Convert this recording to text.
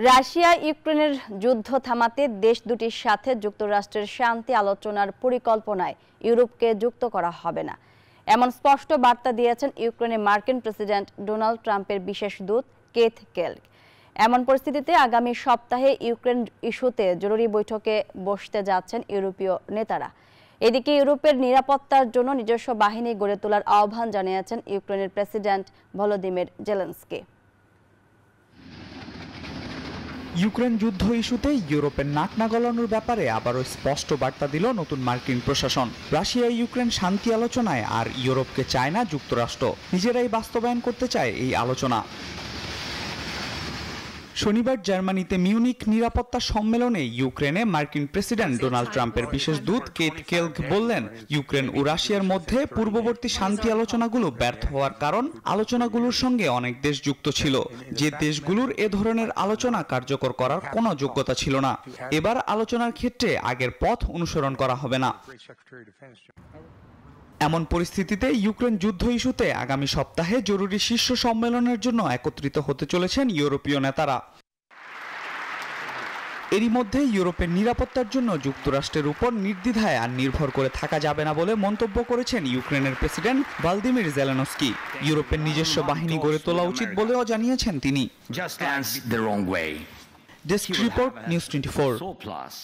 Russia ইউক্রেনের যুদ্ধ থামাতে দেশ দুটির সাথে যুক্তরাষ্ট্রের শান্তি আলোচনার পরিকল্পনায় ইউরোপকে যুক্ত করা হবে না, এমন স্পষ্ট বার্তা দিয়েছেন ইউক্রেনের মার্কিন প্রেসিডেন্ট ডোনাল্ড ট্রাম্পের বিশেষ দূত কেথ কেলগ। এমন পরিস্থিতিতে আগামী সপ্তাহে ইউক্রেন ইস্যুতে জরুরি বৈঠকে বসতে যাচ্ছেন ইউরোপীয় নেতারা। এদিকে ইউরোপের নিরাপত্তার জন্য নিজস্ব বাহিনী গড়ে তোলার আহ্বান জানিয়েছেন ইউক্রেনের প্রেসিডেন্ট ভলোদিমির জেলেনস্কি। ইউক্রেন যুদ্ধ ইস্যুতে ইউরোপের নাক না গলানোর ব্যাপারে আবারও স্পষ্ট বার্তা দিল নতুন মার্কিন প্রশাসন। রাশিয়া ইউক্রেন শান্তি আলোচনায় আর ইউরোপকে চায় না যুক্তরাষ্ট্র, নিজেরাই বাস্তবায়ন করতে চায় এই আলোচনা। শনিবার জার্মানিতে মিউনিক নিরাপত্তা সম্মেলনে ইউক্রেনে মার্কিন প্রেসিডেন্ট ডোনাল্ড ট্রাম্পের বিশেষ দূত কেথ কেলগ বললেন, ইউক্রেন ও রাশিয়ার মধ্যে পূর্ববর্তী শান্তি আলোচনাগুলো ব্যর্থ হওয়ার কারণ আলোচনাগুলোর সঙ্গে অনেক দেশ যুক্ত ছিল, যে দেশগুলোর এ ধরনের আলোচনা কার্যকর করার কোনো যোগ্যতা ছিল না। এবার আলোচনার ক্ষেত্রে আগের পথ অনুসরণ করা হবে না। এমন পরিস্থিতিতে ইউক্রেন যুদ্ধ ইস্যুতে আগামী সপ্তাহে জরুরি শীর্ষ সম্মেলনের জন্য একত্রিত হতে চলেছেন ইউরোপীয় নেতারা। এরই মধ্যে ইউরোপের নিরাপত্তার জন্য যুক্তরাষ্ট্রের উপর নির্দ্বিধায় আর নির্ভর করে থাকা যাবে না বলে মন্তব্য করেছেন ইউক্রেনের প্রেসিডেন্ট ভলোদিমির জেলেনস্কি। ইউরোপের নিজস্ব বাহিনী গড়ে তোলা উচিত বলেও জানিয়েছেন তিনি। Just as the wrong way. Desk report, news 24।